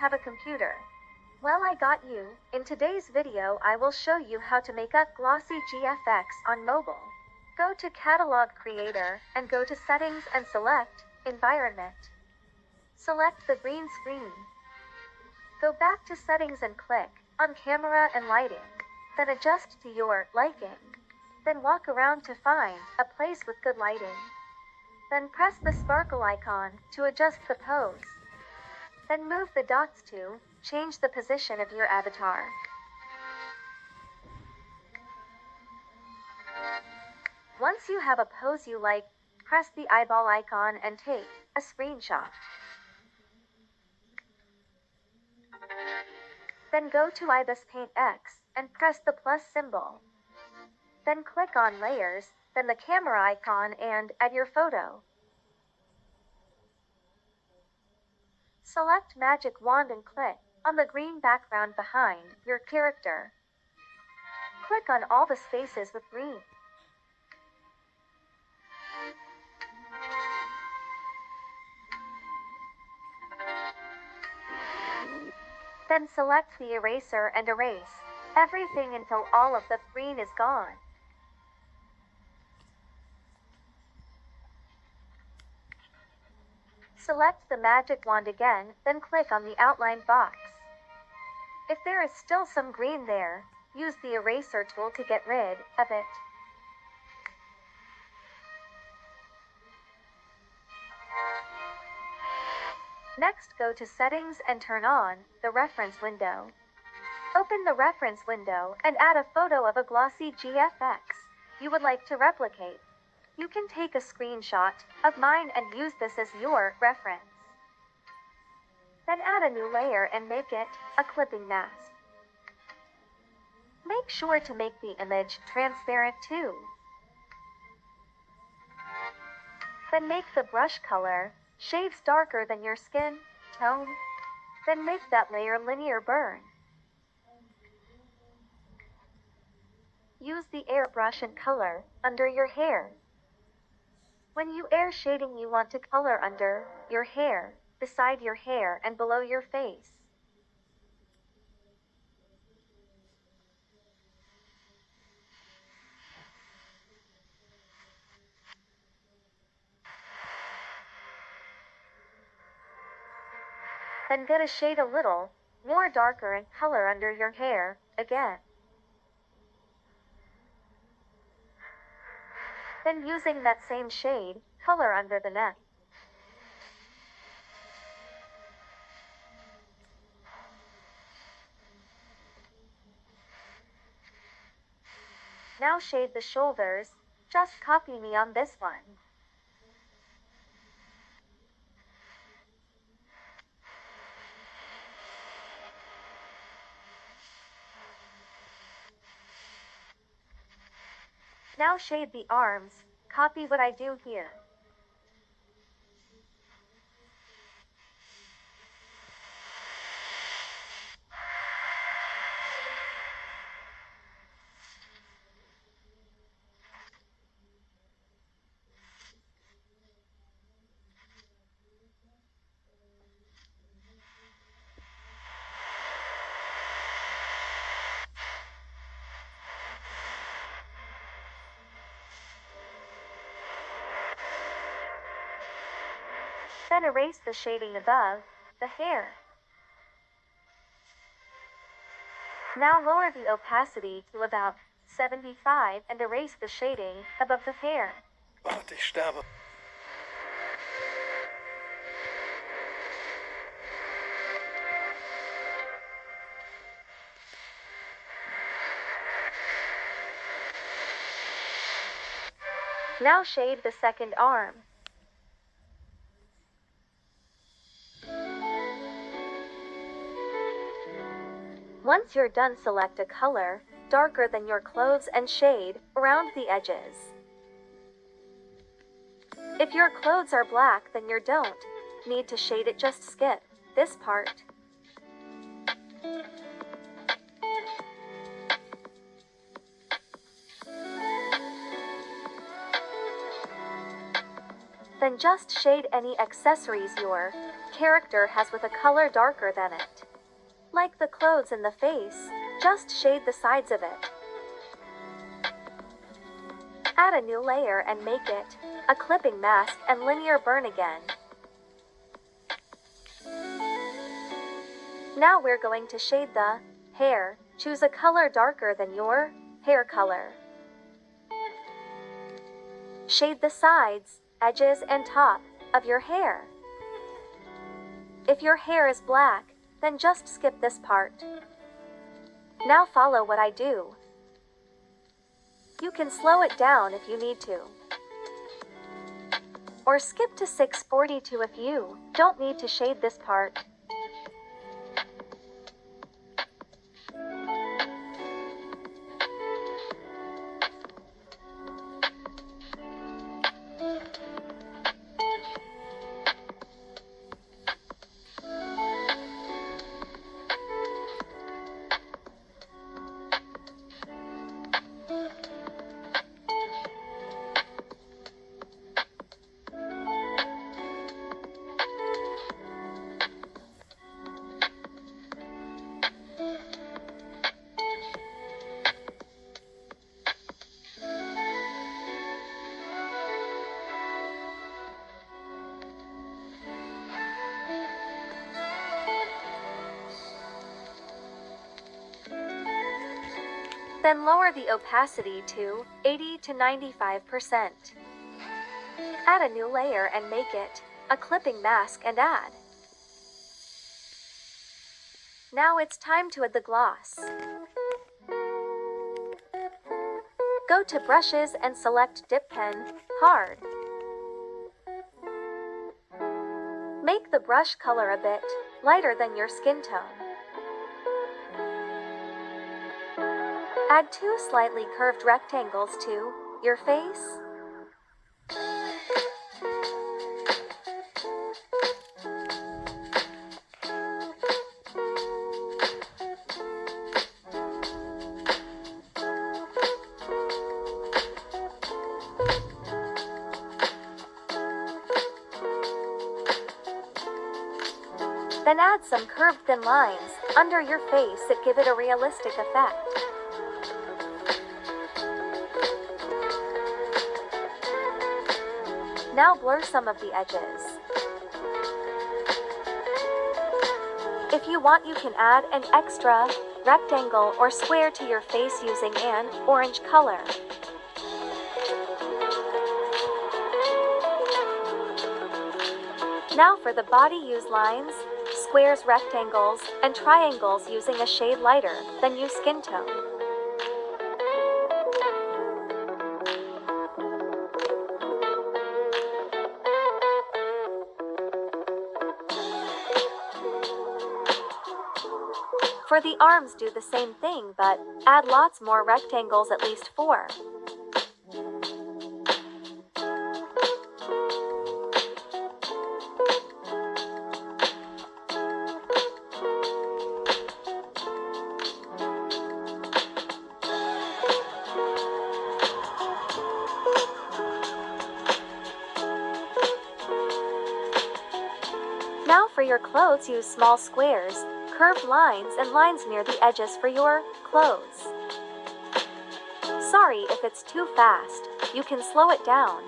have a computer? Well, I got you. In today's video I will show you how to make up Glossy GFX on mobile. Go to Catalog Creator, and go to Settings and select Environment. Select the green screen. Go back to Settings and click on Camera and Lighting. Then adjust to your liking. Then walk around to find a place with good lighting. Then press the sparkle icon to adjust the pose. Then move the dots to change the position of your avatar. Once you have a pose you like, press the eyeball icon and take a screenshot. Then go to Ibis Paint X and press the plus symbol. Then click on Layers, then the camera icon and add your photo. Select Magic Wand and click on the green background behind your character. Click on all the spaces with green. Then select the eraser and erase everything until all of the green is gone. Select the magic wand again, then click on the outline box. If there is still some green there, use the eraser tool to get rid of it. Next, go to Settings and turn on the reference window. Open the reference window and add a photo of a glossy GFX you would like to replicate. You can take a screenshot of mine and use this as your reference. Then add a new layer and make it a clipping mask. Make sure to make the image transparent too. Then make the brush color shades darker than your skin tone. Then make that layer linear burn. Use the airbrush and color under your hair. When you air shading you want to color under your hair, beside your hair and below your face. Then get a shade a little more darker and color under your hair again. Then using that same shade, color under the neck. Now shade the shoulders, just copy me on this one. Now shade the arms, copy what I do here. Then erase the shading above the hair. Now lower the opacity to about 75 and erase the shading above the hair. Warte, ich sterbe. Now shade the second arm. Once you're done, select a color darker than your clothes and shade around the edges. If your clothes are black, then you don't need to shade it, just skip this part. Then just shade any accessories your character has with a color darker than it. Like the clothes in the face, just shade the sides of it. Add a new layer and make it a clipping mask and linear burn again. Now we're going to shade the hair. Choose a color darker than your hair color. Shade the sides, edges, and top of your hair. If your hair is black, then just skip this part. Now follow what I do. You can slow it down if you need to. Or skip to 6:42 if you don't need to shade this part. Then lower the opacity to 80 to 95%. Add a new layer and make it a clipping mask and add. Now it's time to add the gloss. Go to brushes and select Dip Pen, Hard. Make the brush color a bit lighter than your skin tone. Add 2 slightly curved rectangles to your face. Then add some curved thin lines under your face that give it a realistic effect. Now blur some of the edges. If you want, you can add an extra rectangle or square to your face using an orange color. Now for the body, use lines, squares, rectangles, and triangles using a shade lighter than your skin tone. For the arms, do the same thing, but add lots more rectangles, at least 4. Now for your clothes, use small squares, curved lines, and lines near the edges for your clothes. Sorry if it's too fast, you can slow it down.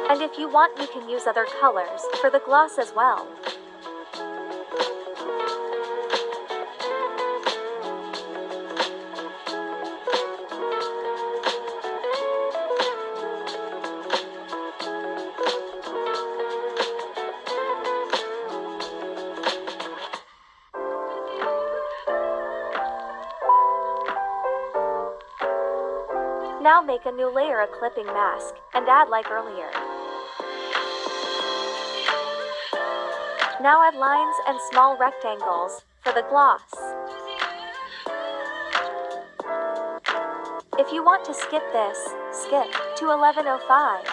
And if you want, you can use other colors for the gloss as well. Now make a new layer, a clipping mask, and add like earlier. Now add lines and small rectangles for the gloss. If you want to skip this, skip to 11:05.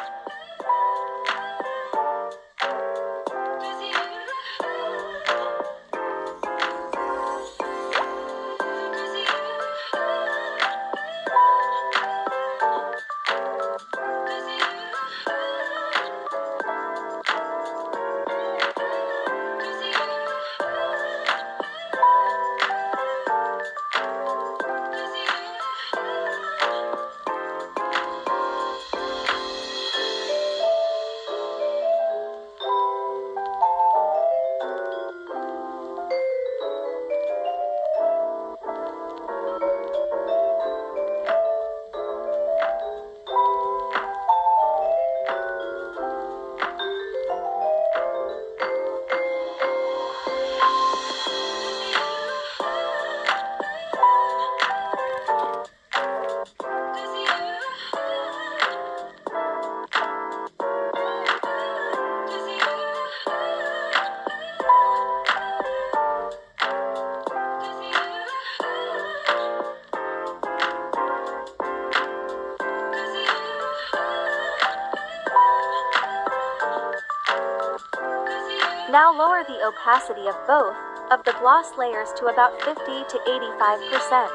Now lower the opacity of both of the gloss layers to about 50 to 85%.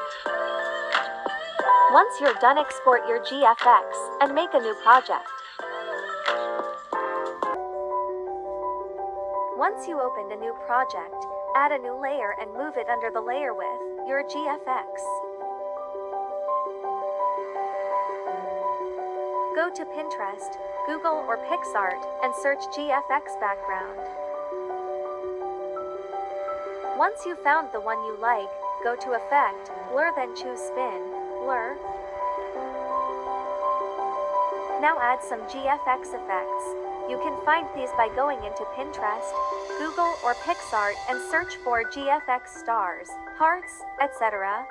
Once you're done, export your GFX and make a new project. Once you opened a new project, add a new layer and move it under the layer with your GFX. Go to Pinterest, Google or PixArt and search GFX background. Once you found the one you like, go to Effect, Blur, then choose Spin, Blur. Now add some GFX effects. You can find these by going into Pinterest, Google or PixArt and search for GFX stars, hearts, etc.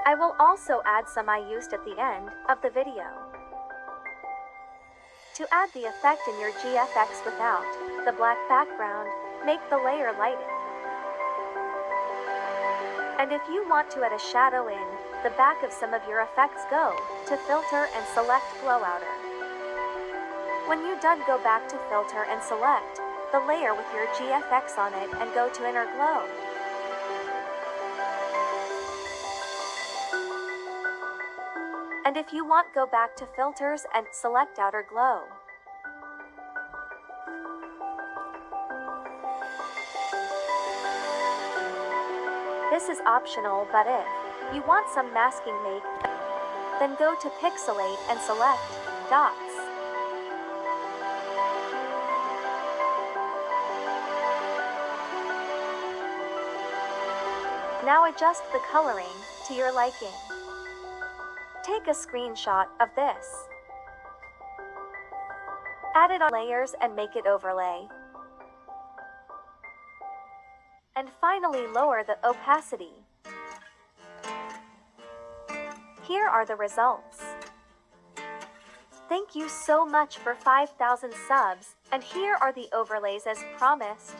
I will also add some I used at the end of the video. To add the effect in your GFX without the black background, make the layer lighted. And if you want to add a shadow in the back of some of your effects, go to Filter and select Glow Outer. When you're done, go back to Filter and select the layer with your GFX on it and go to Inner Glow. And if you want, go back to Filters and select Outer Glow. This is optional, but if you want some masking, then go to Pixelate and select Dots. Now adjust the coloring to your liking. Take a screenshot of this. Add it on layers and make it overlay. And finally lower the opacity. Here are the results. Thank you so much for 5,000 subs, and here are the overlays as promised.